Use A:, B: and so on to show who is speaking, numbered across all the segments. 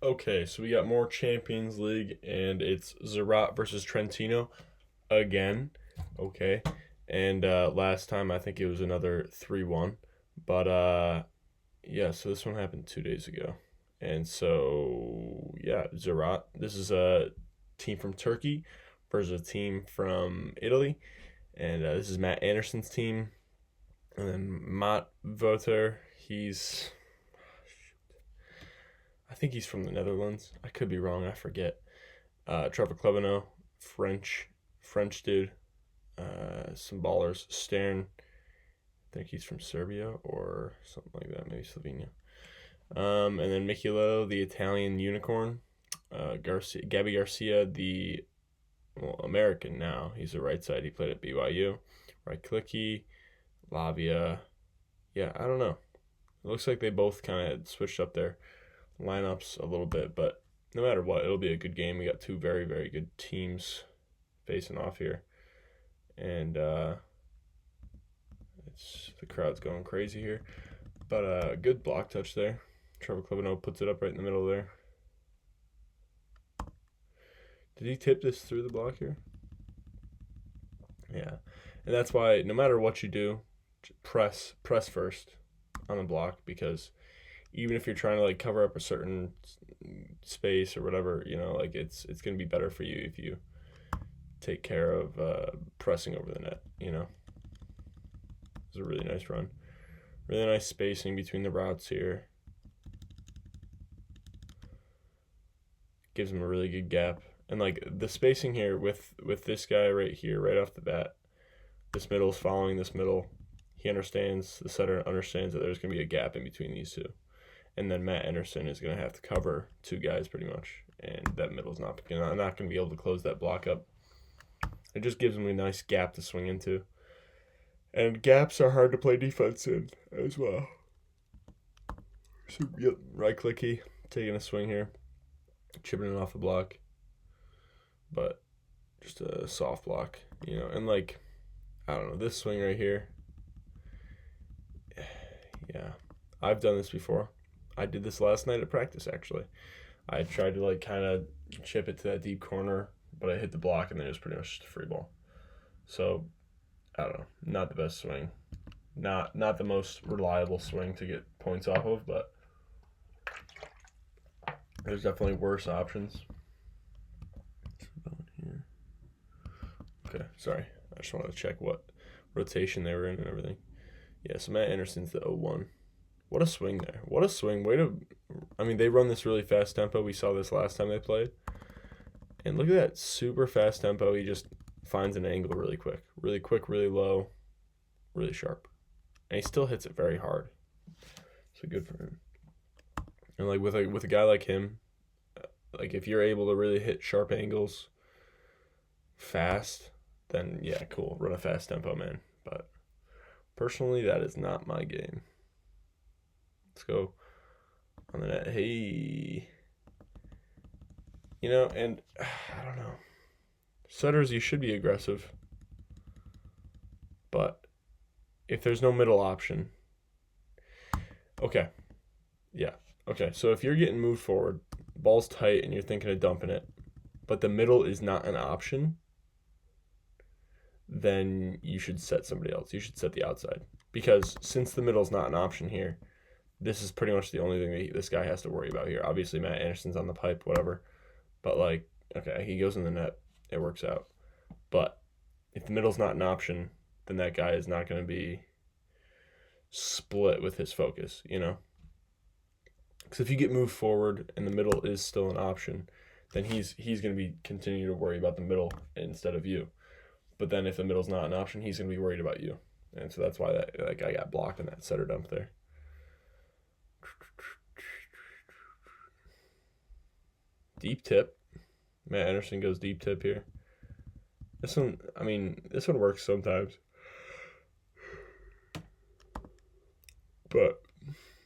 A: Okay, so we got more Champions League, and it's Ziraat versus Trentino again. Okay, and last time I think it was another 3-1, but yeah. So this one happened 2 days ago, and so yeah, Ziraat. This is a team from Turkey versus a team from Italy, and this is Matt Anderson's team, and then Matt Voter. I think he's from the Netherlands. I could be wrong. I forget. Trevor Clevenot, French dude. Some ballers. Stern, I think he's from Serbia or something like that. Maybe Slovenia. And then Michelo, the Italian unicorn. Gabby Garcia, the American now. He's a right side. He played at BYU. Right clicky. Lavia. Yeah, I don't know. It looks like they both kind of switched up their lineups a little bit, but no matter what, it'll be a good game. We got two very, very good teams facing off here, and it's the crowd's going crazy here. But good block touch there. Trevor Clevenot puts it up right in the middle there. Did he tip this through the block here? Yeah, and that's why no matter what you do, press first on the block, because even if you're trying to like cover up a certain space or whatever, like it's gonna be better for you if you take care of pressing over the net. It's a really nice run, really nice spacing between the routes here. Gives him a really good gap, and like the spacing here with this guy right here, right off the bat, this middle is following this middle. He understands, the setter understands that there's gonna be a gap in between these two. And then Matt Anderson is going to have to cover two guys pretty much, and that middle's not going to be able to close that block up. It just gives him a nice gap to swing into, and gaps are hard to play defense in as well. So yep, right clicky, taking a swing here, chipping it off the block, but just a soft block, and like I don't know, this swing right here. Yeah, I've done this before. I did this last night at practice, actually. I tried to, like, kind of chip it to that deep corner, but I hit the block, and then it was pretty much just a free ball. So, I don't know. Not the best swing. Not the most reliable swing to get points off of, but there's definitely worse options. Okay, sorry. I just wanted to check what rotation they were in and everything. Yeah, so Matt Anderson's the 0-1. What a swing there. What a swing. They run this really fast tempo. We saw this last time they played. And look at that super fast tempo. He just finds an angle really quick, really low, really sharp. And he still hits it very hard. So good for him. And like with a guy like him, like if you're able to really hit sharp angles fast, then yeah, cool. Run a fast tempo, man. But personally, that is not my game. Let's go on the net. Hey. And I don't know. Setters, you should be aggressive. But if there's no middle option. Okay. Yeah. Okay. So if you're getting moved forward, ball's tight, and you're thinking of dumping it, but the middle is not an option, then you should set somebody else. You should set the outside. Because since the middle's not an option here, this is pretty much the only thing that this guy has to worry about here. Obviously, Matt Anderson's on the pipe, whatever. But, like, okay, he goes in the net. It works out. But if the middle's not an option, then that guy is not going to be split with his focus, Because if you get moved forward and the middle is still an option, then he's going to be continuing to worry about the middle instead of you. But then if the middle's not an option, he's going to be worried about you. And so that's why that guy got blocked in that setter dump there. Deep tip. Matt Anderson goes deep tip here. This one works sometimes. But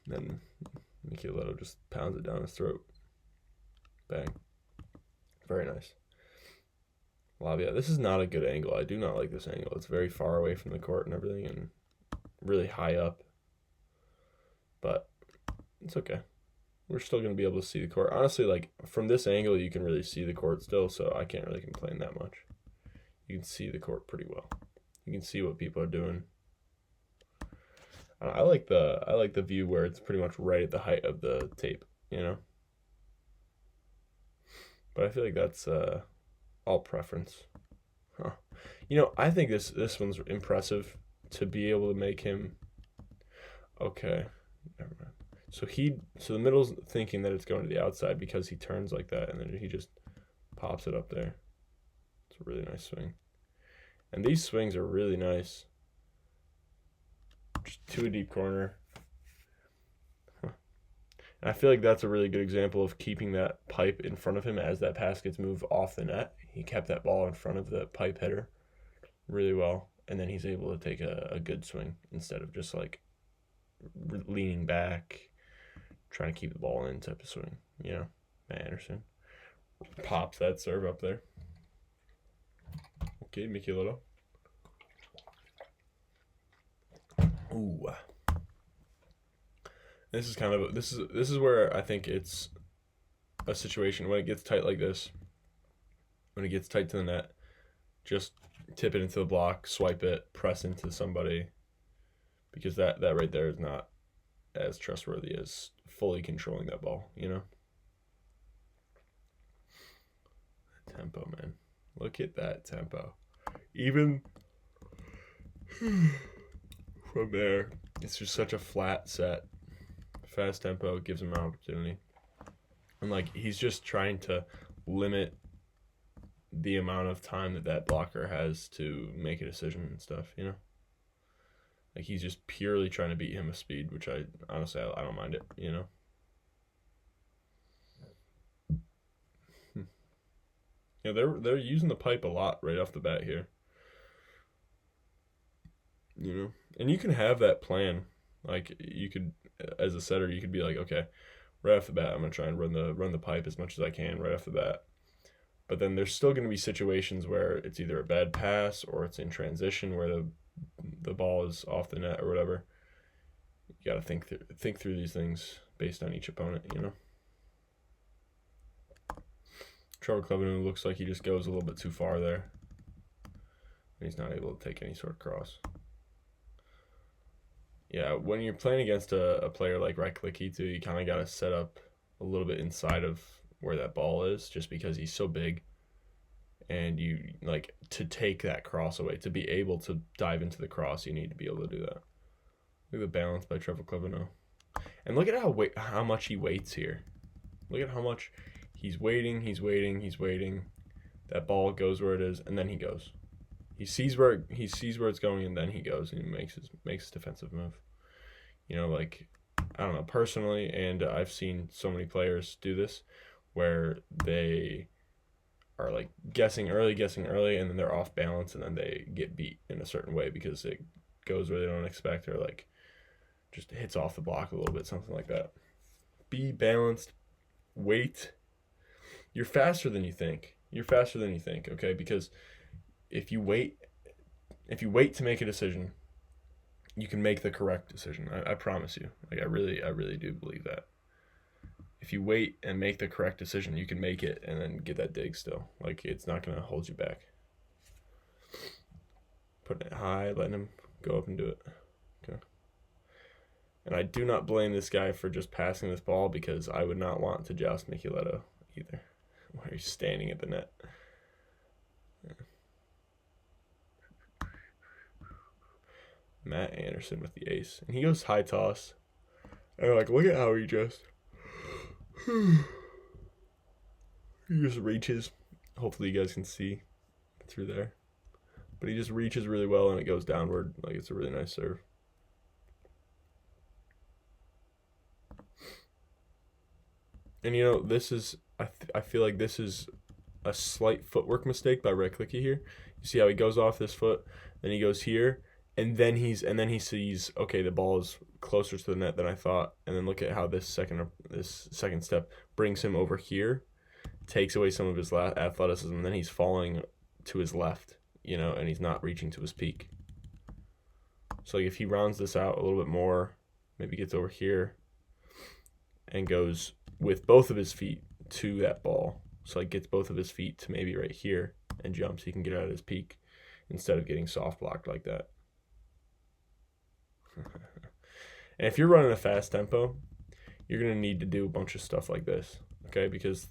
A: then Michelo just pounds it down his throat. Bang. Very nice. Lavia. This is not a good angle. I do not like this angle. It's very far away from the court and everything, and really high up. But it's okay. We're still going to be able to see the court. Honestly, like, from this angle, you can really see the court still, so I can't really complain that much. You can see the court pretty well. You can see what people are doing. I like the view where it's pretty much right at the height of the tape, you know? But I feel like that's all preference. Huh. You know, I think this one's impressive to be able to make him. Okay, never mind. So the middle's thinking that it's going to the outside because he turns like that, and then he just pops it up there. It's a really nice swing. And these swings are really nice. Just to a deep corner. Huh. And I feel like that's a really good example of keeping that pipe in front of him as that pass gets moved off the net. He kept that ball in front of the pipe header really well, and then he's able to take a good swing instead of just like leaning back, trying to keep the ball in type of swing. You know, Matt Anderson pops that serve up there. Okay, Micheletto. Ooh. This is where I think it's a situation when it gets tight like this. When it gets tight to the net, just tip it into the block, swipe it, press into somebody, because that right there is not as trustworthy as fully controlling that ball, you know? Tempo, man. Look at that tempo. Even from there, it's just such a flat set. Fast tempo gives him an opportunity. And, like, he's just trying to limit the amount of time that blocker has to make a decision and stuff, you know? Like, he's just purely trying to beat him with speed, which I don't mind it, you know? Yeah, they're using the pipe a lot right off the bat here. You know? And you can have that plan. Like, you could, as a setter, you could be like, okay, right off the bat, I'm going to try and run the pipe as much as I can right off the bat. But then there's still going to be situations where it's either a bad pass or it's in transition where the ball is off the net or whatever. You got to think through these things based on each opponent, you know? Trevor Clevenot looks like he just goes a little bit too far there. And he's not able to take any sort of cross. Yeah, when you're playing against a player like Reklikito, you kind of got to set up a little bit inside of where that ball is, just because he's so big. And you, like, to take that cross away, to be able to dive into the cross, you need to be able to do that. Look at the balance by Trevor Clevenot. And look at how much he waits here. Look at how much he's waiting. That ball goes where it is, and then he goes. He sees where it's going, and then he goes and he makes his defensive move. You know, like, I don't know, personally, and I've seen so many players do this, where they are like guessing early, and then they're off balance, and then they get beat in a certain way because it goes where they don't expect, or like just hits off the block a little bit, something like that. Be balanced. Wait. You're faster than you think. Okay? Because if you wait to make a decision, you can make the correct decision. I promise you. Like, I really do believe that. If you wait and make the correct decision, you can make it and then get that dig still. Like, it's not going to hold you back. Putting it high, letting him go up and do it. Okay. And I do not blame this guy for just passing this ball, because I would not want to joust Micheletto either, where he's standing at the net. Yeah. Matt Anderson with the ace. And he goes high toss. And like, look at how he just reaches. Hopefully you guys can see through there. But he just reaches really well, and it goes downward. Like, it's a really nice serve. And, you know, this is, I feel like this is a slight footwork mistake by Reklicki here. You see how he goes off this foot, then he goes here, and then he sees, okay, the ball is closer to the net than I thought. And then look at how this second step brings him over here, takes away some of his athleticism, and then he's falling to his left, you know, and he's not reaching to his peak. So, like, if he rounds this out a little bit more, maybe gets over here and goes with both of his feet to that ball. So like gets both of his feet to maybe right here and jumps. He can get out of his peak instead of getting soft blocked like that. And if you're running a fast tempo, you're going to need to do a bunch of stuff like this, okay? Because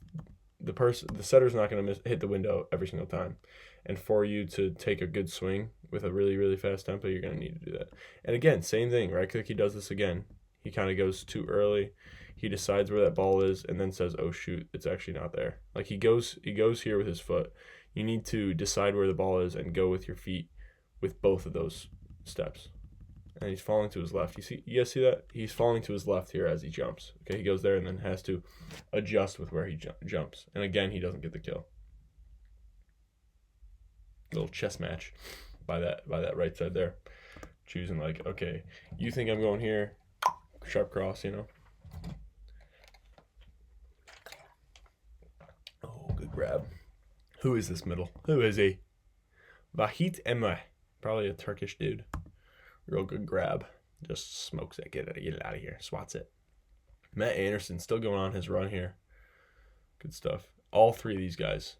A: the setter's not going to hit the window every single time. And for you to take a good swing with a really, really fast tempo, you're going to need to do that. And again, same thing, right? Click, he does this again. He kind of goes too early. He decides where that ball is and then says, oh, shoot, it's actually not there. Like he goes here with his foot. You need to decide where the ball is and go with your feet with both of those steps. And he's falling to his left. You guys see that? He's falling to his left here as he jumps. Okay, he goes there and then has to adjust with where he jumps. And again, he doesn't get the kill. Little chess match by that right side there. Choosing like, okay, you think I'm going here, sharp cross, you know. Oh, good grab. Who is this middle? Who is he? Vahit Emre. Probably a Turkish dude. Real good grab. Just smokes that. Get it out of here. Swats it. Matt Anderson still going on his run here. Good stuff. All three of these guys.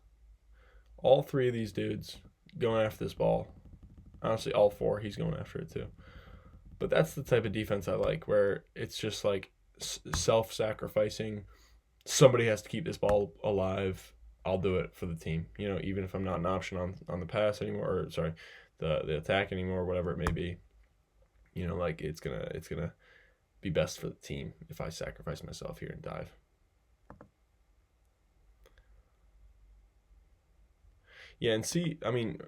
A: All three of these dudes going after this ball. Honestly, all four. He's going after it too. But that's the type of defense I like, where it's just like self-sacrificing. Somebody has to keep this ball alive. I'll do it for the team. You know, even if I'm not an option on the pass anymore, or sorry, the attack anymore, whatever it may be. You know, like it's gonna be best for the team if I sacrifice myself here and dive. Yeah, and see, I mean,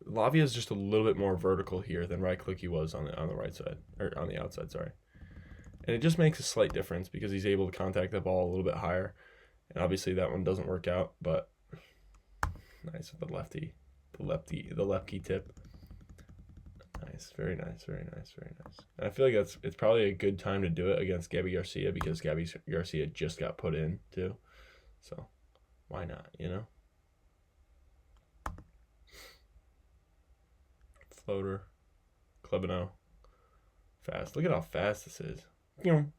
A: Lavia is just a little bit more vertical here than right clicky was on the right side, or on the outside, sorry. And it just makes a slight difference because he's able to contact the ball a little bit higher. And obviously that one doesn't work out, but nice with the lefty tip. Nice, very nice, very nice, very nice. And I feel like it's probably a good time to do it against Gabby Garcia because Gabby Garcia just got put in too. So why not, you know? Floater, Clevenot, fast. Look at how fast this is. Bang.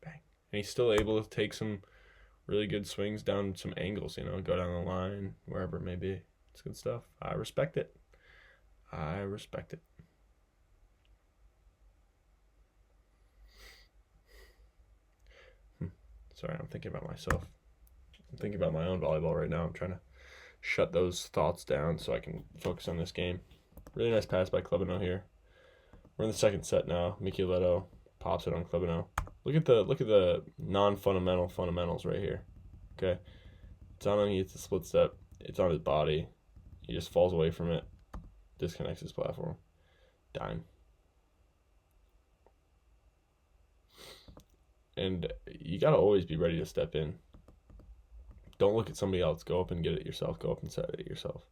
A: And he's still able to take some really good swings down some angles, you know, go down the line, wherever it may be. It's good stuff. I respect it. I respect it. Sorry, I'm thinking about myself. I'm thinking about my own volleyball right now. I'm trying to shut those thoughts down so I can focus on this game. Really nice pass by Clevenot here. We're in the second set now. Michieletto pops it on Clevenot. Look at the non-fundamental fundamentals right here. Okay, it's on him. He hits the split step. It's on his body. He just falls away from it. Disconnects his platform. Dime. And you gotta always be ready to step in. Don't look at somebody else. Go up and get it yourself. Go up and set it yourself.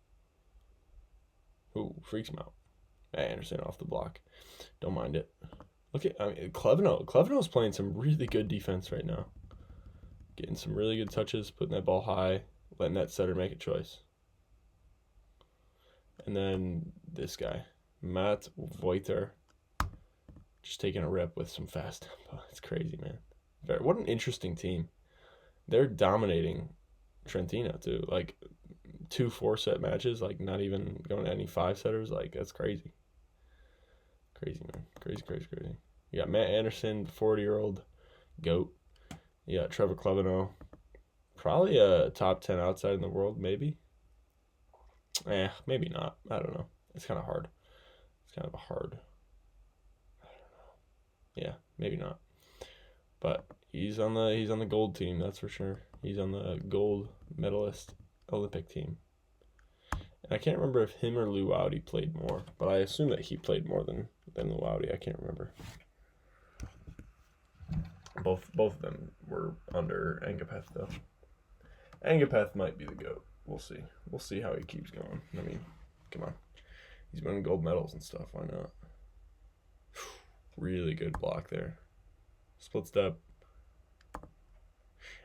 A: Ooh, freaks him out. Anderson off the block. Don't mind it. Look at, Clevenot. Clevenot's playing some really good defense right now. Getting some really good touches, putting that ball high, letting that setter make a choice. And then this guy, Matt Voiter, just taking a rip with some fast tempo. It's crazy, man. What an interesting team. They're dominating Trentino, too. Like, 2 4-set matches, like, not even going to any 5-setters. Like, that's crazy. Crazy, man. Crazy. You got Matt Anderson, the 40-year-old GOAT. You got Trevor Clevenot. Probably a top 10 outside in the world, maybe. Maybe not. I don't know. It's kind of hard. It's kind of a hard. I don't know. Yeah, maybe not. But he's on the gold team, that's for sure. He's on the gold medalist Olympic team. And I can't remember if him or Luaudi played more, but I assume that he played more than Luaudi. I can't remember. Both of them were under Angapeth, though. Angapeth might be the GOAT. We'll see. We'll see how he keeps going. I mean, come on. He's winning gold medals and stuff. Why not? Really good block there. Split step.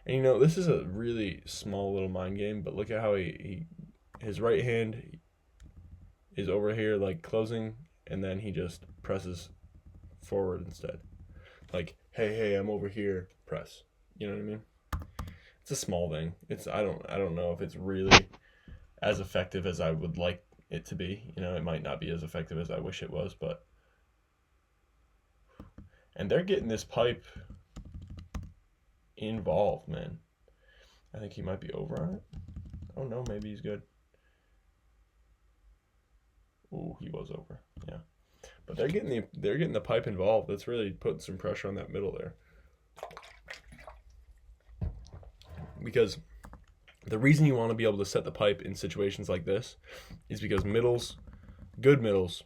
A: And, you know, this is a really small little mind game, but look at how his right hand is over here, like, closing, and then he just presses forward instead. Like, hey, I'm over here, press. You know what I mean? It's a small thing. I don't know if it's really as effective as I would like it to be. You know, it might not be as effective as I wish it was, but and they're getting this pipe involved, man. I think he might be over on it. Oh no, maybe he's good. Ooh, he was over. Yeah. But they're getting the pipe involved. That's really putting some pressure on that middle there. Because the reason you want to be able to set the pipe in situations like this is because good middles,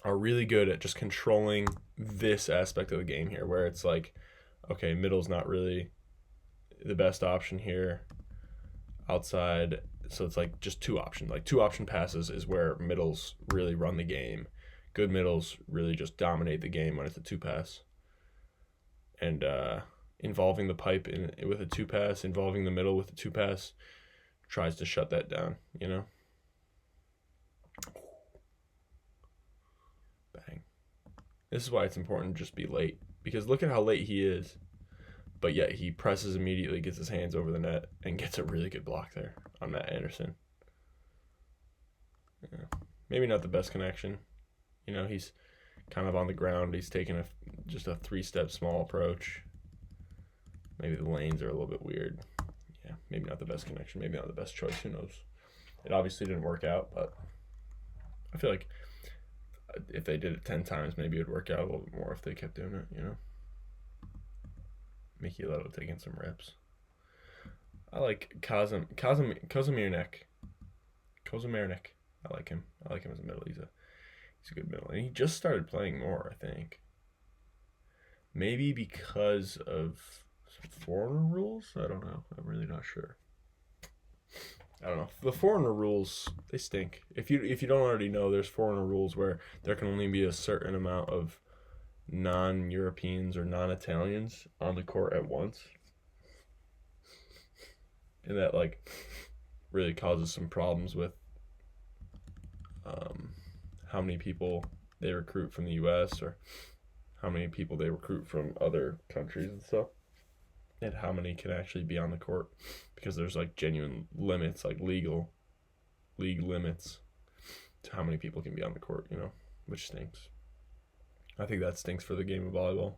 A: are really good at just controlling this aspect of the game here, where it's like, okay, middle's not really the best option here. Outside, so it's like just two options. Like two option passes is where middles really run the game. Good middles really just dominate the game when it's a two pass. And involving the pipe with a two pass, involving the middle with a two pass, tries to shut that down, you know? Bang. This is why it's important to just be late. Because look at how late he is. But yet he presses immediately, gets his hands over the net, and gets a really good block there on Matt Anderson. Yeah. Maybe not the best connection. You know, he's kind of on the ground. He's taking just a three-step small approach. Maybe the lanes are a little bit weird. Yeah, maybe not the best connection. Maybe not the best choice. Who knows? It obviously didn't work out, but I feel like if they did it 10 times, maybe it would work out a little bit more if they kept doing it, you know? Mickey Leto taking some reps. I like Kazimirnik. Kozamirnik. I like him. I like him as a middle. He's a good middle. And he just started playing more, I think. Maybe because of foreigner rules? I don't know. I'm really not sure. I don't know. The foreigner rules, they stink. If you don't already know, there's foreigner rules where there can only be a certain amount of non-Europeans or non-Italians on the court at once. And that, like, really causes some problems with how many people they recruit from the U.S. or how many people they recruit from other countries and stuff. And how many can actually be on the court. Because there's, like, genuine limits, like league limits to how many people can be on the court, you know, which stinks. I think that stinks for the game of volleyball.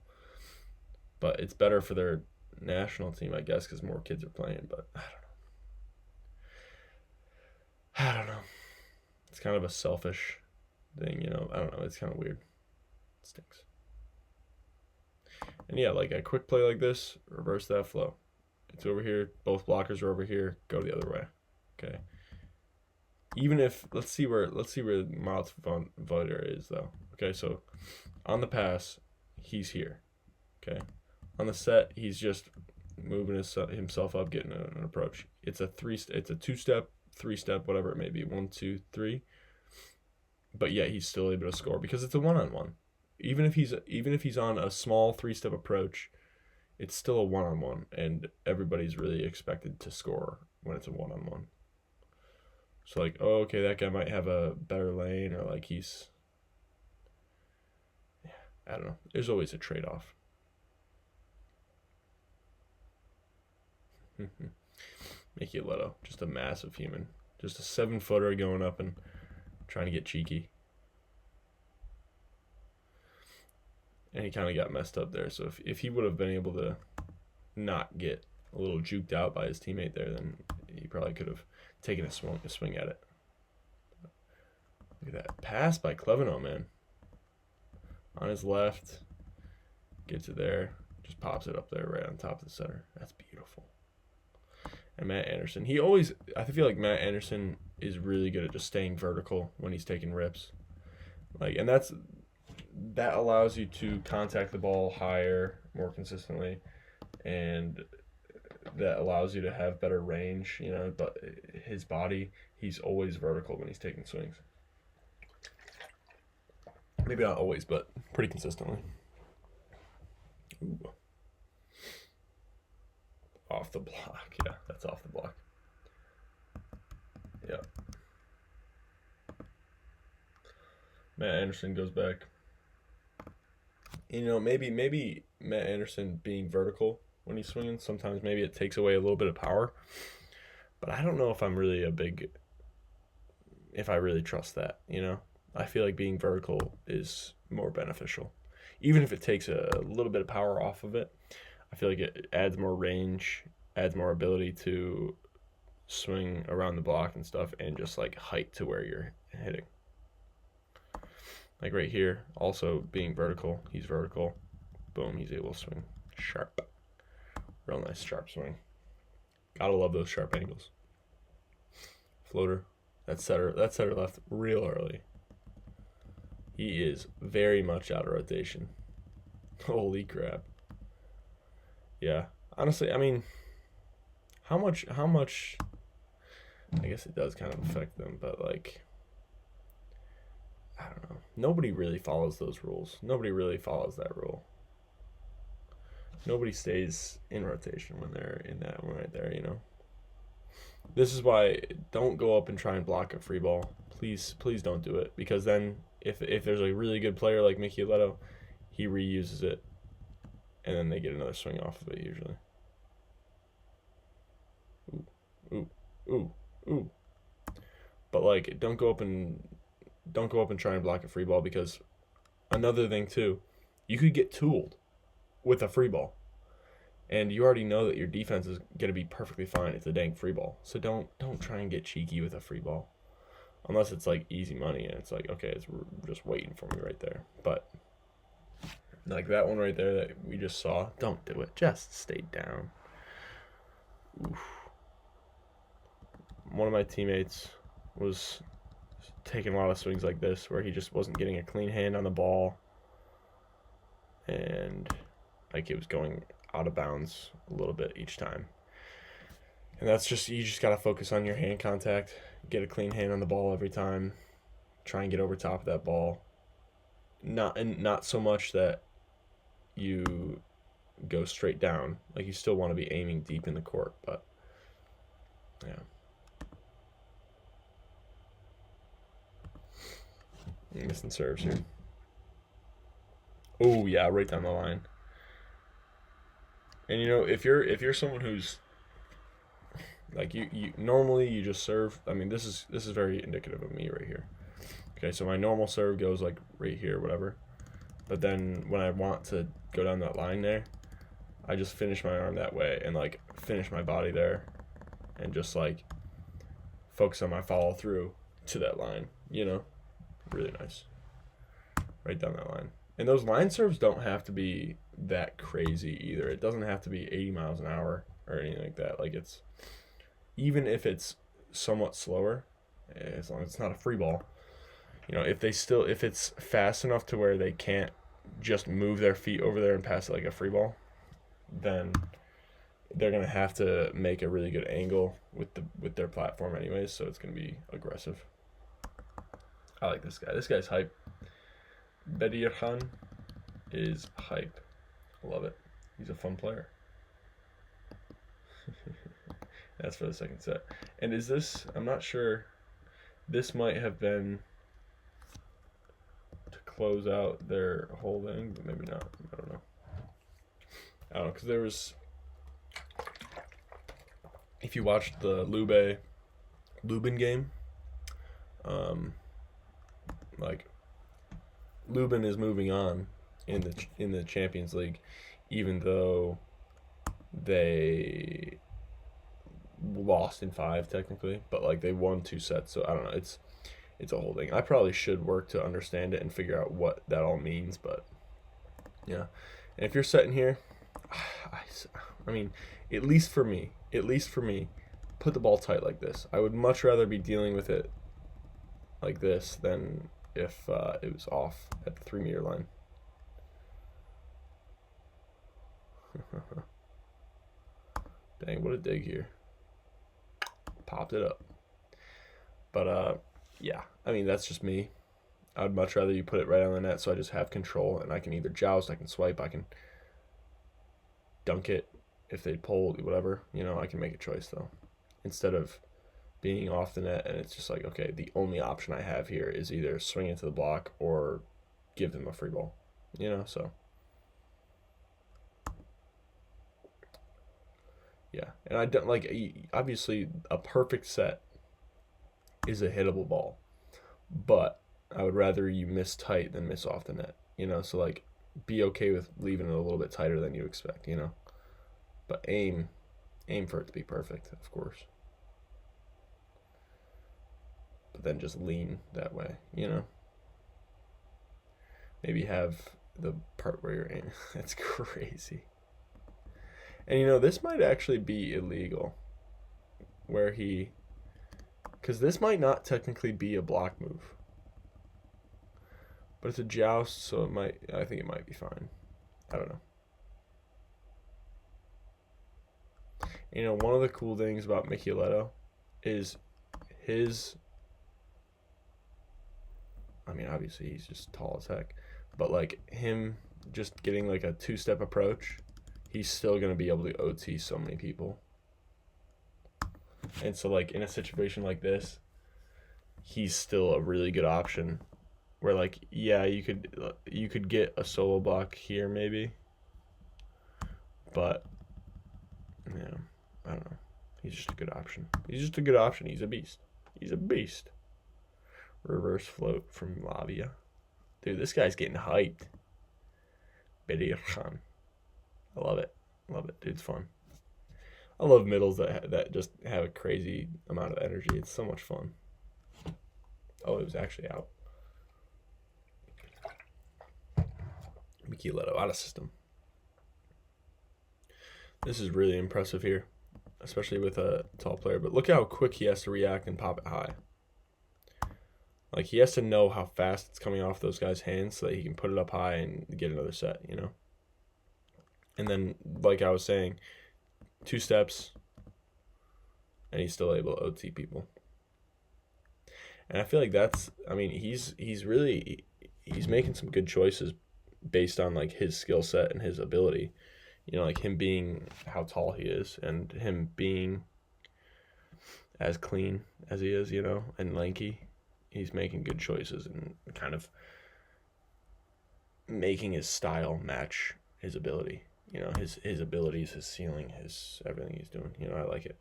A: But it's better for their national team, I guess, because more kids are playing. But I don't know. It's kind of a selfish thing, you know. I don't know. It's kind of weird. It stinks. And yeah, like a quick play like this, reverse that flow. It's over here. Both blockers are over here. Go the other way. Okay. Even if let's see where Miles Voder is though. Okay, so on the pass, he's here. Okay. On the set, he's just moving himself up, getting an approach. It's a two-step, three-step, whatever it may be. 1, 2, 3. But yet he's still able to score because it's a one-on-one. Even if he's on a small three-step approach, it's still a one-on-one, and everybody's really expected to score when it's a one-on-one. So like, oh, okay, that guy might have a better lane, or like I don't know. There's always a trade-off. Mickey Leto, just a massive human. Just a 7-footer going up and trying to get cheeky. And he kind of got messed up there. So if he would have been able to not get a little juked out by his teammate there, then he probably could have taken a swing at it. Look at that pass by Clevenot, man. On his left, gets it there, just pops it up there right on top of the center. That's beautiful. And Matt Anderson, I feel like Matt Anderson is really good at just staying vertical when he's taking rips. Like, and that allows you to contact the ball higher, more consistently, and that allows you to have better range, you know, but his body, he's always vertical when he's taking swings. Maybe not always, but pretty consistently. Ooh. Off the block. Yeah, that's off the block. Yeah. Matt Anderson goes back. You know, maybe Matt Anderson being vertical when he's swinging. Sometimes maybe it takes away a little bit of power. But I don't know if if I really trust that, you know? I feel like being vertical is more beneficial. Even if it takes a little bit of power off of it, I feel like it adds more range, adds more ability to swing around the block and stuff, and just like height to where you're hitting. Like right here, also being vertical, he's vertical. Boom, he's able to swing sharp. Real nice sharp swing. Gotta love those sharp angles. Floater. That setter left real early. He is very much out of rotation. Holy crap. Yeah. Honestly, I mean, how much I guess it does kind of affect them, but like I don't know. Nobody really follows those rules. Nobody really follows that rule. Nobody stays in rotation when they're in that one right there, you know. This is why don't go up and try and block a free ball. Please don't do it, because then if there's a really good player like Mickey Leto, he reuses it and then they get another swing off of it usually. Ooh, ooh, ooh. But like don't go up and try and block a free ball, because another thing too, you could get tooled with a free ball. And you already know that your defense is going to be perfectly fine. It's a dang free ball. So don't try and get cheeky with a free ball. Unless it's like easy money and it's like, okay, it's just waiting for me right there. But like that one right there that we just saw, don't do it. Just stay down. Oof. One of my teammates was taking a lot of swings like this where he just wasn't getting a clean hand on the ball. And like it was going out of bounds a little bit each time. And that's just, you just got to focus on your hand contact, get a clean hand on the ball every time, try and get over top of that ball. Not so much that you go straight down. Like you still want to be aiming deep in the court, but yeah. Missing serves here. Oh yeah, right down the line. And you know, if you're someone who's like you normally you just serve. I mean, this is very indicative of me right here. Okay, so my normal serve goes like right here, whatever. But then when I want to go down that line there, I just finish my arm that way and like finish my body there, and just like focus on my follow through to that line. You know, really nice. Right down that line. And those line serves don't have to be that crazy either. It doesn't have to be 80 miles an hour or anything like that. Like it's, even if it's somewhat slower, as long as it's not a free ball, you know, if it's fast enough to where they can't just move their feet over there and pass it like a free ball, then they're going to have to make a really good angle with their platform anyways, so it's going to be aggressive. I like this guy. This guy's hype. Bedirhan is hype. Love it. He's a fun player. That's for the second set. And is this, I'm not sure, this might have been to close out their whole thing, but maybe not. I don't know, because there was, if you watched the Lubin game, like Lubin is moving on in the Champions League, even though they lost in 5 technically, but like they won 2 sets. So I don't know. It's a whole thing. I probably should work to understand it and figure out what that all means, but yeah. And if you're sitting here, I mean, at least for me, put the ball tight like this. I would much rather be dealing with it like this than if it was off at the 3-meter line. Dang, what a dig here. Popped it up. But yeah, I mean, that's just me. I'd much rather you put it right on the net so I just have control, and I can either joust, I can swipe, I can dunk it if they pull, whatever. You know, I can make a choice though, instead of being off the net and it's just like, okay, the only option I have here is either swing into the block or give them a free ball, you know. So Yeah, and I don't like obviously a perfect set is a hittable ball, but I would rather you miss tight than miss off the net. So like be okay with leaving it a little bit tighter than you expect. But aim for it to be perfect, of course. But then just lean that way. Maybe have the part where you're aiming. That's crazy. And this might actually be illegal. Where because this might not technically be a block move. But it's a joust, so I think it might be fine. I don't know. One of the cool things about Micheletto is his. I mean, obviously he's just tall as heck, but like him just getting like a two-step approach, he's still gonna be able to OT so many people. And so like in a situation like this, he's still a really good option. Where like yeah, you could get a solo block here maybe, but yeah, I don't know. He's just a good option. He's a beast. He's a beast. Reverse float from Lavia. Dude, this guy's getting hyped. Bedir Khan. I love it. Dude's fun. I love middles that just have a crazy amount of energy. It's so much fun. Oh, it was actually out. Micheletto out of system. This is really impressive here, especially with a tall player. But look how quick he has to react and pop it high. Like, he has to know how fast it's coming off those guys' hands so that he can put it up high and get another set. And then, like I was saying, 2 steps, and he's still able to OT people. And I feel like he's making some good choices based on, like, his skill set and his ability. Like him being how tall he is and him being as clean as he is, and lanky. He's making good choices and kind of making his style match his ability. His abilities, his ceiling, his everything he's doing. I like it.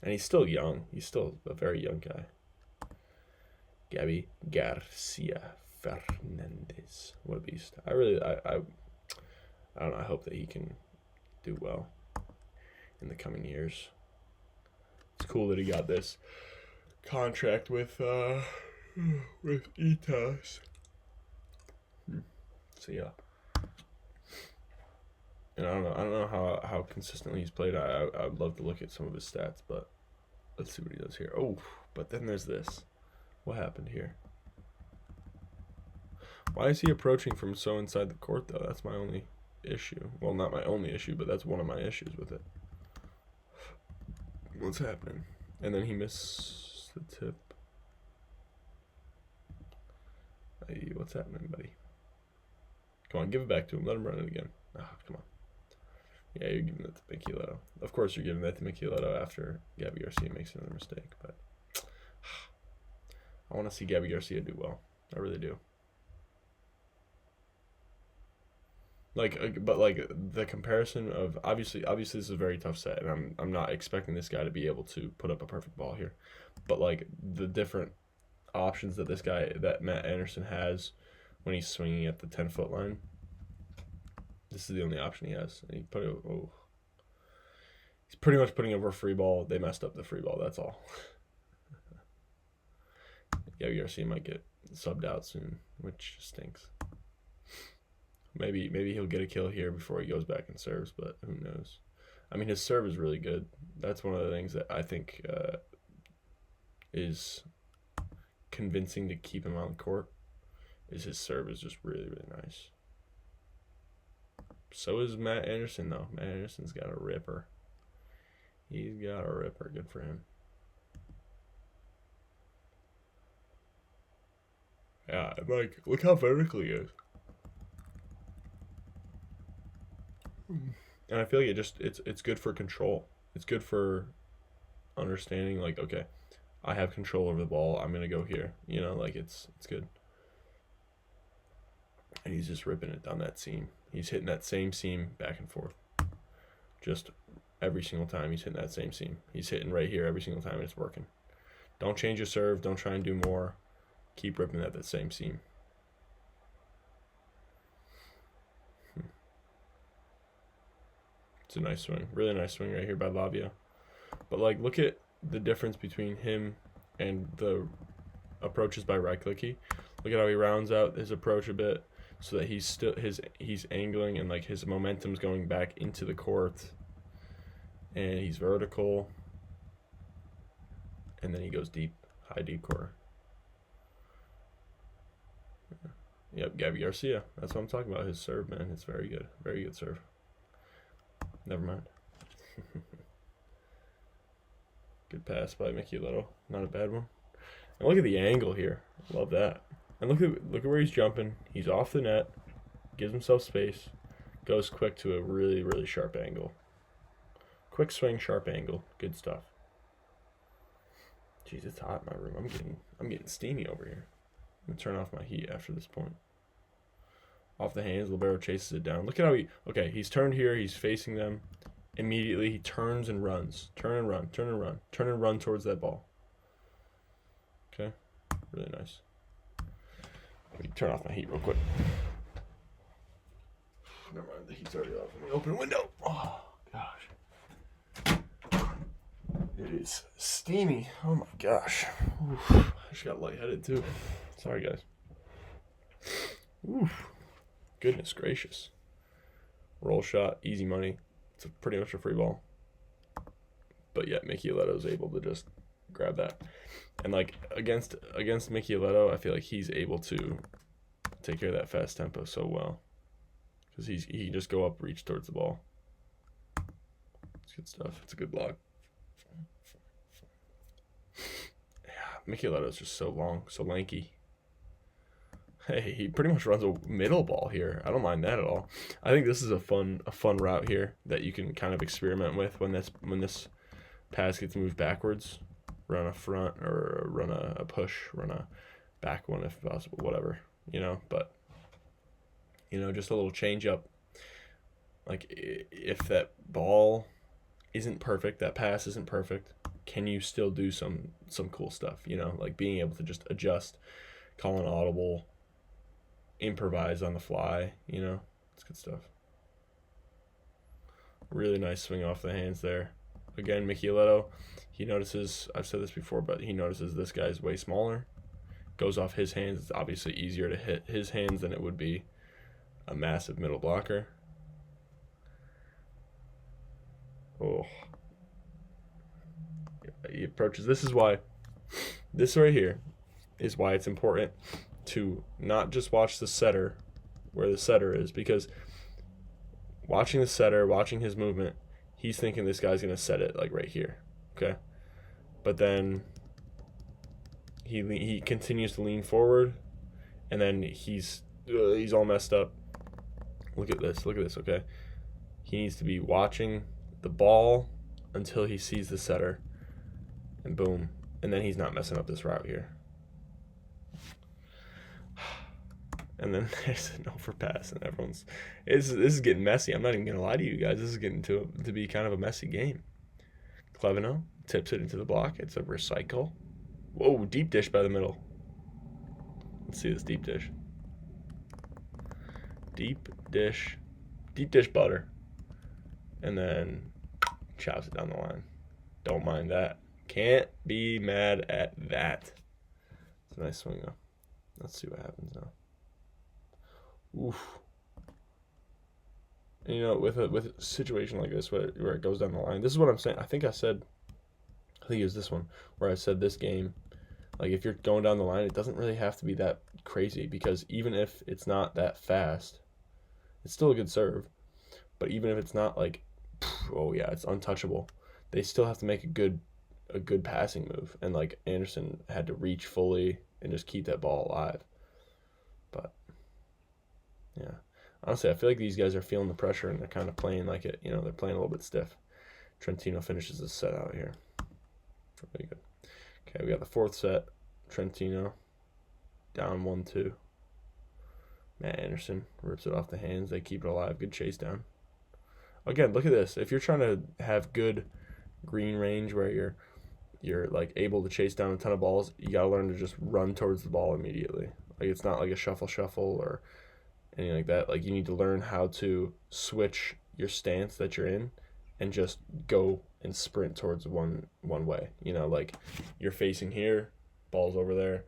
A: And he's still young. He's still a very young guy. Gabby Garcia Fernandez. What a beast. I don't know, I hope that he can do well in the coming years. It's cool that he got this contract with Itas. So yeah. And I don't know how consistently he's played. I'd love to look at some of his stats, but let's see what he does here. Oh, but then there's this. What happened here? Why is he approaching from so inside the court, though? That's my only issue. Well, not my only issue, but that's one of my issues with it. What's happening? And then he missed the tip. Hey, what's happening, buddy? Come on, give it back to him. Let him run it again. Ah, come on. Yeah, you're giving that to Micheletto. Of course you're giving that to Micheletto after Gabby Garcia makes another mistake, but I want to see Gabby Garcia do well. I really do. But the comparison of obviously this is a very tough set, and I'm not expecting this guy to be able to put up a perfect ball here, but like the different options that Matt Anderson has when he's swinging at the 10-foot line. This is the only option he has. And he's pretty much putting over a free ball. They messed up the free ball. That's all. Gabby Garcia might get subbed out soon, which stinks. Maybe he'll get a kill here before he goes back and serves, but who knows? I mean, his serve is really good. That's one of the things that I think is convincing to keep him on the court. Is his serve is just really, really nice. So is Matt Anderson, though. Matt Anderson's got a ripper. He's got a ripper. Good for him. Yeah, like, look how vertical he is. And I feel like it's good for control. It's good for understanding, like, okay, I have control over the ball. I'm gonna go here. Like it's good. And he's just ripping it down that seam. He's hitting that same seam back and forth. Just every single time he's hitting that same seam. He's hitting right here every single time and it's working. Don't change your serve. Don't try and do more. Keep ripping at that same seam. It's a nice swing. Really nice swing right here by Lavia. But, like, look at the difference between him and the approaches by Reichlicke. Look at how he rounds out his approach a bit so that he's angling and, like, his momentum's going back into the court. And he's vertical. And then he goes deep, high deep quarter. Yep, Gabby Garcia. That's what I'm talking about. His serve, man. It's very good. Very good serve. Never mind. Good pass by Micheletto. Not a bad one. And look at the angle here. Love that. And look at where he's jumping. He's off the net. Gives himself space. Goes quick to a really, really sharp angle. Quick swing, sharp angle. Good stuff. Jeez, it's hot in my room. I'm getting steamy over here. I'm gonna turn off my heat after this point. Off the hands, Libero chases it down. Look at how he's turned here, he's facing them. Immediately he turns and runs. Turn and run, turn and run. Turn and run towards that ball. Okay, really nice. Let me turn off my heat real quick. Never mind, the heat's already off. Let me open a window. Oh, gosh. It is steamy. Oh my gosh. Oof. I just got lightheaded too. Sorry, guys. Oof. Goodness gracious. Roll shot, easy money. It's pretty much a free ball. But yet Micheletto's able to just grab that. And like against Micheletto, I feel like he's able to take care of that fast tempo so well. Because he can just go up, reach towards the ball. It's good stuff. It's a good block. Yeah, Micheletto's just so long, so lanky. Hey, he pretty much runs a middle ball here. I don't mind that at all. I think this is a fun route here that you can kind of experiment with when this pass gets moved backwards. Run a front or run a push, run a back one if possible, whatever, but just a little change up. Like if that ball isn't perfect, that pass isn't perfect, can you still do some cool stuff, like being able to just adjust, call an audible, improvise on the fly, it's good stuff. Really nice swing off the hands there. Again, Micheletto, he notices, I've said this before, but he notices this guy's way smaller. Goes off his hands. It's obviously easier to hit his hands than it would be a massive middle blocker. Oh. He approaches. This right here is why it's important to not just watch the setter where the setter is, because watching the setter, watching his movement, he's thinking this guy's going to set it like right here, okay? But then he continues to lean forward, and then he's all messed up. Look at this, okay? He needs to be watching the ball until he sees the setter, and boom, and then he's not messing up this route here. And then there's an overpass, and this is getting messy. I'm not even gonna lie to you guys. This is getting to be kind of a messy game. Clevenot tips it into the block. It's a recycle. Whoa, deep dish by the middle. Let's see this deep dish. Deep dish butter, and then chops it down the line. Don't mind that. Can't be mad at that. It's a nice swing though. Let's see what happens now. Oof. And, with a situation like this where it goes down the line, this is what I'm saying. I think it was this one where I said this game, like if you're going down the line, it doesn't really have to be that crazy, because even if it's not that fast, it's still a good serve. But even if it's not like, oh yeah, it's untouchable, they still have to make a good passing move. And like Anderson had to reach fully and just keep that ball alive. But yeah, honestly, I feel like these guys are feeling the pressure and they're kind of playing like it. They're playing a little bit stiff. Trentino finishes the set out here. Really good. Okay, we got the fourth set. Trentino down 1-2. Matt Anderson rips it off the hands. They keep it alive. Good chase down. Again, look at this. If you're trying to have good green range where you're like able to chase down a ton of balls, you gotta learn to just run towards the ball immediately. Like it's not like a shuffle or anything like that. Like you need to learn how to switch your stance that you're in and just go and sprint towards one way. You know, like you're facing here, ball's over there.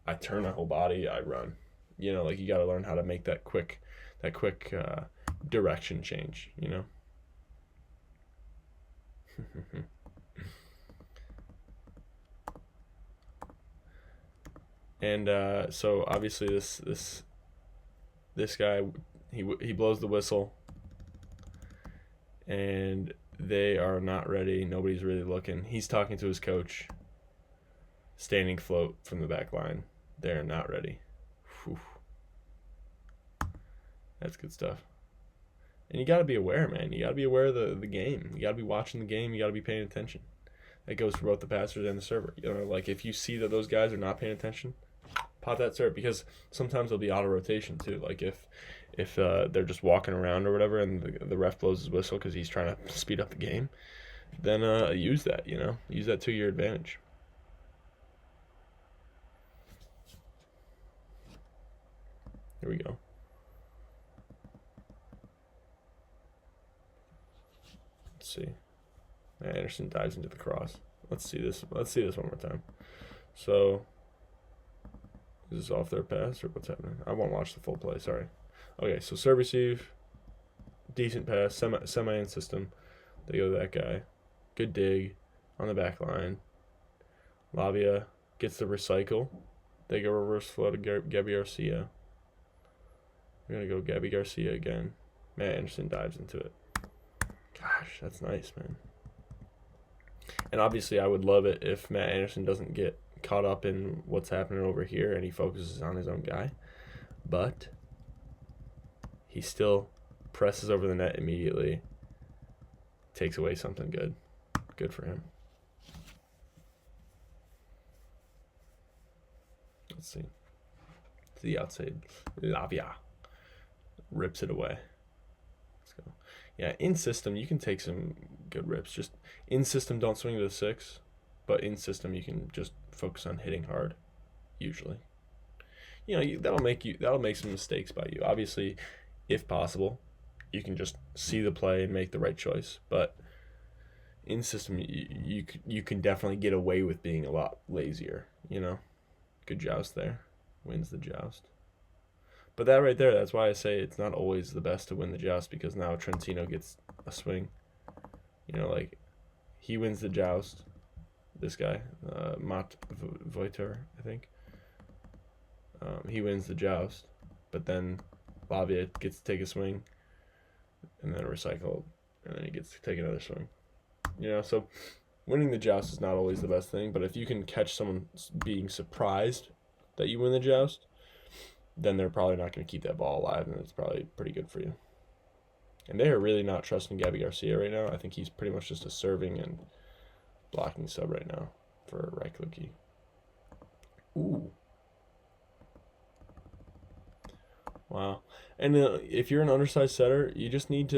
A: I turn my whole body, I run. You know, like you got to learn how to make that quick direction change. You know. And so obviously this guy he blows the whistle, and they are not ready. Nobody's really looking. He's talking to his coach. Standing float from the back line. They're not ready. Whew. That's good stuff. And you got to be aware, man. You got to be aware of the game. You got to be watching the game. You got to be paying attention. That goes for both the passers and the server. You know, like if you see that those guys are not paying attention, pop that serve, because sometimes they'll be out of rotation too. Like if they're just walking around or whatever, and the ref blows his whistle because he's trying to speed up the game, then use that. You know, use that to your advantage. Here we go. Let's see. Anderson dives into the cross. Let's see this. Let's see this one more time. So, is this off their pass or what's happening? I won't watch the full play. Sorry. Okay, so serve receive, decent pass, semi in system. They go to that guy. Good dig on the back line. Lavia gets the recycle. They go reverse flow to Gabby Garcia. We're going to go Gabby Garcia again. Matt Anderson dives into it. Gosh, that's nice, man. And obviously, I would love it if Matt Anderson doesn't get caught up in what's happening over here and he focuses on his own guy. But he still presses over the net immediately. Takes away something good. Good for him. Let's see. To the outside. Lavia rips it away. Let's go. Yeah, in system, you can take some good rips. Just in system, don't swing to the 6. But in system, you can just focus on hitting hard, usually. You know, that'll make some mistakes by you. Obviously, if possible, you can just see the play and make the right choice. But in system, you can definitely get away with being a lot lazier, you know. Good joust there. Wins the joust. But that right there, that's why I say it's not always the best to win the joust, because now Trentino gets a swing. You know, like, he wins the joust. This guy, Matt Voiter, I think. He wins the joust, but then Lavia gets to take a swing, and then a recycle, and then he gets to take another swing. You know, so winning the joust is not always the best thing, but if you can catch someone being surprised that you win the joust, then they're probably not going to keep that ball alive, and it's probably pretty good for you. And they are really not trusting Gabby Garcia right now. I think he's pretty much just a serving and blocking sub right now for Rykluki. Ooh. Wow. And if you're an undersized setter, you need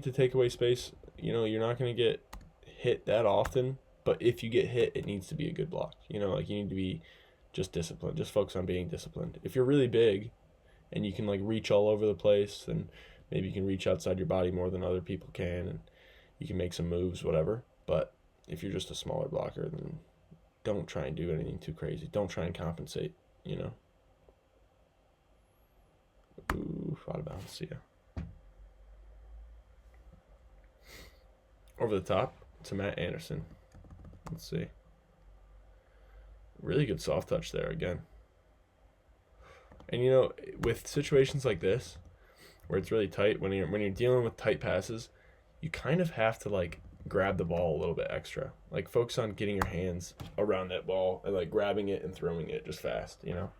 A: to take away space. You know, you're not going to get hit that often, but if you get hit, it needs to be a good block. You know, like you need to be just disciplined. Just focus on being disciplined. If you're really big and you can like reach all over the place, then maybe you can reach outside your body more than other people can, and you can make some moves, whatever. But if you're just a smaller blocker, then don't try and do anything too crazy. Don't try and compensate, you know. Ooh, out of bounds. See ya. Over the top to Matt Anderson. Let's see. Really good soft touch there again. And you know, with situations like this, where it's really tight, when you're dealing with tight passes, you kind of have to like grab the ball a little bit extra. Like focus on getting your hands around that ball and like grabbing it and throwing it just fast, you know?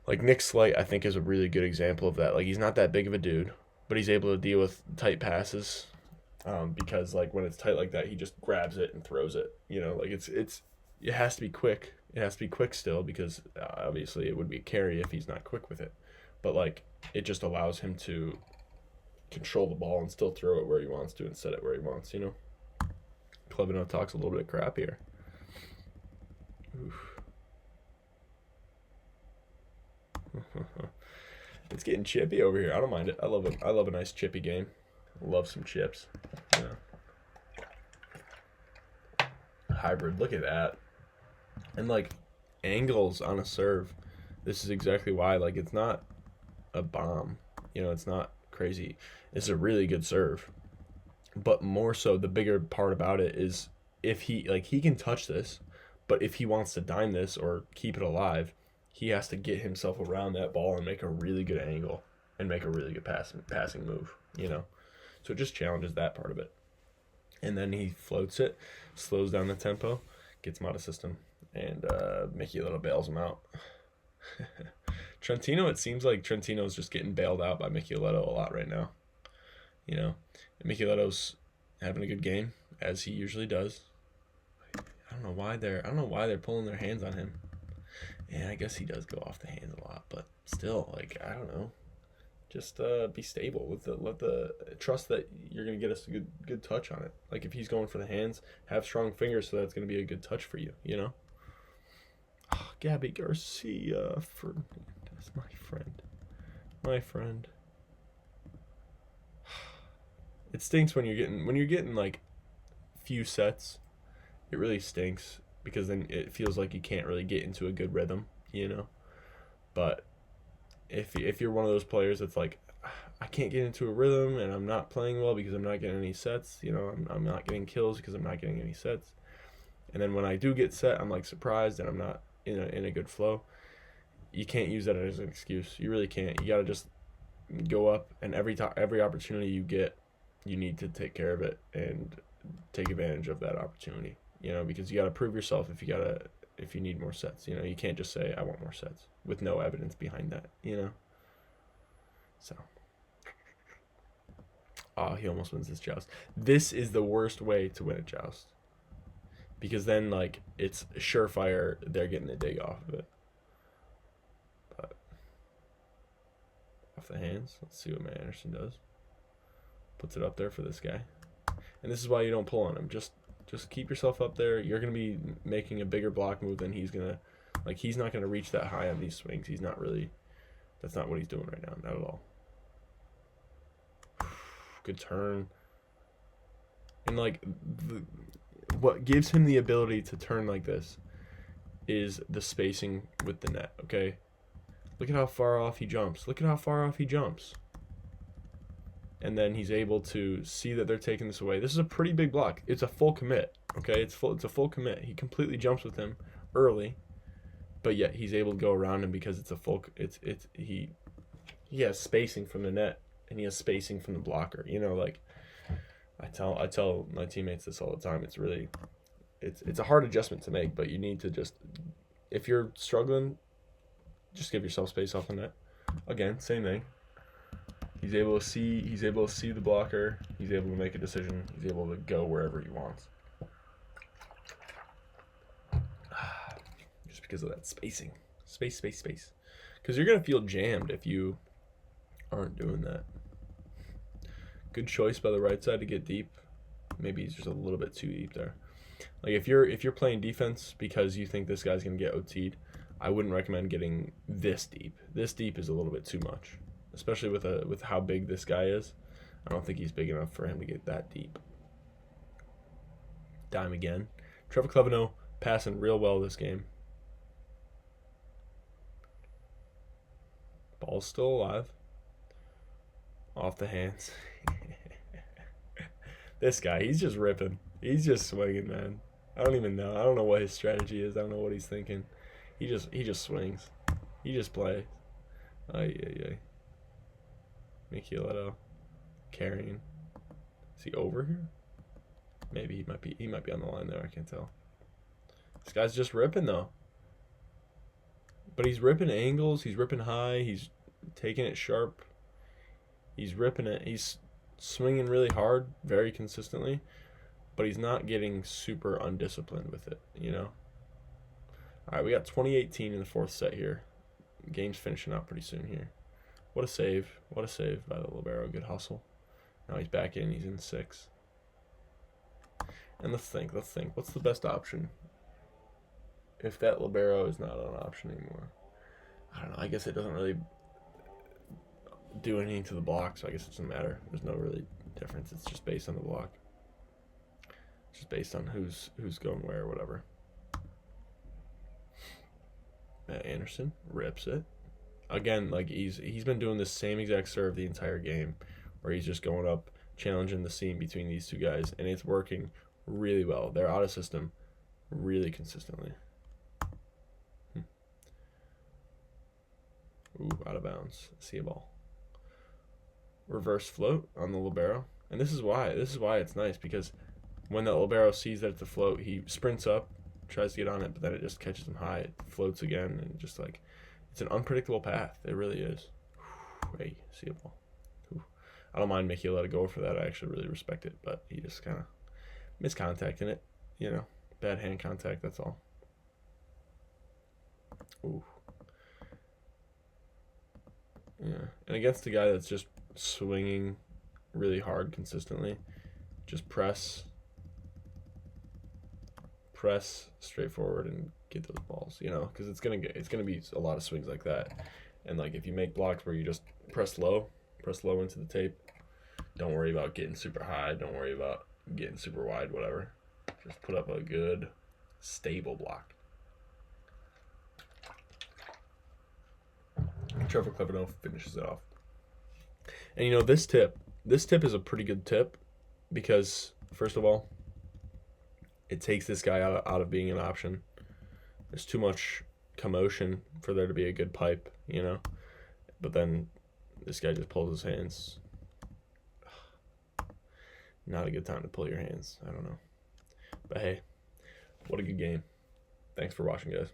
A: Like Nick Slight, I think, is a really good example of that. Like he's not that big of a dude, but he's able to deal with tight passes. Because like when it's tight like that, he just grabs it and throws it. You know, like it has to be quick. It has to be quick still, because obviously it would be a carry if he's not quick with it. But like it just allows him to control the ball and still throw it where he wants to and set it where he wants, you know? Clevenot talks a little bit of crap here. Oof. It's getting chippy over here. I don't mind it. I love it. I love a nice chippy game. Love some chips. Yeah. Hybrid. Look at that. And like angles on a serve. This is exactly why. Like it's not a bomb. You know, it's not crazy. It's a really good serve. But more so, the bigger part about it is if he can touch this, but if he wants to dime this or keep it alive, he has to get himself around that ball and make a really good angle and make a really good passing move, you know? So it just challenges that part of it. And then he floats it, slows down the tempo, gets him out of system, and Mickey Little bails him out. Trentino, it seems like Trentino's just getting bailed out by Micheletto a lot right now. You know, Micheletto's having a good game, as he usually does. I don't know why they're pulling their hands on him. And I guess he does go off the hands a lot, but still, like, I don't know. Just be stable. Let the trust that you're gonna get us a good touch on it. Like if he's going for the hands, have strong fingers so that's gonna be a good touch for you. You know. Oh, Gabby Garcia, that's my friend. It stinks when you're getting like few sets. It really stinks because then it feels like you can't really get into a good rhythm. You know, but if you're one of those players that's like, I can't get into a rhythm and I'm not playing well because I'm not getting any sets, you know, I'm not getting kills because I'm not getting any sets. And then when I do get set, I'm like surprised and I'm not in a good flow. You can't use that as an excuse. You really can't. You got to just go up and every opportunity you get, you need to take care of it and take advantage of that opportunity, you know, because you got to prove yourself if you need more sets, you know. You can't just say I want more sets with no evidence behind that, you know. So he almost wins this joust. This is the worst way to win a joust because then like it's surefire they're getting a dig off of it. But off the hands, let's see what Matt Anderson does. Puts it up there for this guy, and this is why you don't pull on him. Just keep yourself up there. You're gonna be making a bigger block move than he's gonna. Like he's not gonna reach that high on these swings. He's not really. That's not what he's doing right now. Not at all. Good turn. And like what gives him the ability to turn like this is the spacing with the net. Okay. Look at how far off he jumps. And then he's able to see that they're taking this away. This is a pretty big block. It's a full commit. Okay, it's a full commit. He completely jumps with him early, but yet he's able to go around him because it's a full. He has spacing from the net and he has spacing from the blocker. You know, like I tell my teammates this all the time. It's really, it's a hard adjustment to make, but you need to just, if you're struggling, just give yourself space off the net. Again, same thing. He's able to see the blocker. He's able to make a decision. He's able to go wherever he wants. Just because of that spacing. Space. Because you're going to feel jammed if you aren't doing that. Good choice by the right side to get deep. Maybe he's just a little bit too deep there. Like if you're playing defense because you think this guy's going to get OT'd, I wouldn't recommend getting this deep. This deep is a little bit too much. Especially with how big this guy is. I don't think he's big enough for him to get that deep. Dime again. Trevor Clevenot passing real well this game. Ball's still alive. Off the hands. This guy, he's just ripping. He's just swinging, man. I don't even know. I don't know what his strategy is. I don't know what he's thinking. He just swings. He just plays. Ay. Micheletto carrying. Is he over here? Maybe he might be on the line there, I can't tell. This guy's just ripping though. But he's ripping angles, he's ripping high, he's taking it sharp. He's ripping it. He's swinging really hard, very consistently, but he's not getting super undisciplined with it, you know? All right, we got 20-18 in the fourth set here. Game's finishing up pretty soon here. What a save. What a save by the libero. Good hustle. Now he's back in. He's in 6. And let's think. What's the best option? If that libero is not an option anymore. I don't know. I guess it doesn't really do anything to the block, so I guess it doesn't matter. There's no really difference. It's just based on the block. It's just based on who's going where or whatever. Matt Anderson rips it. Again, like he's been doing the same exact serve the entire game, where he's just going up, challenging the seam between these two guys, and it's working really well. They're out of system really consistently. Ooh, out of bounds. See a ball. Reverse float on the libero. And this is why it's nice, because when the libero sees that it's a float, he sprints up, tries to get on it, but then it just catches him high. It floats again, and just like, it's an unpredictable path. It really is. Hey, see a ball. I don't mind Mickey let it go for that. I actually really respect it, but he just kind of missed contact in it. You know, bad hand contact, that's all. Ooh. Yeah, and against a guy that's just swinging really hard consistently, just press straight forward and get those balls, you know, because it's gonna be a lot of swings like that. And like if you make blocks where you just press low into the tape, don't worry about getting super high, don't worry about getting super wide, whatever. Just put up a good stable block. Trevor Clevenot finishes it off. And you know, this tip is a pretty good tip, because first of all, it takes this guy out of being an option. There's too much commotion for there to be a good pipe, you know. But then this guy just pulls his hands. Not a good time to pull your hands. I don't know. But hey, what a good game. Thanks for watching, guys.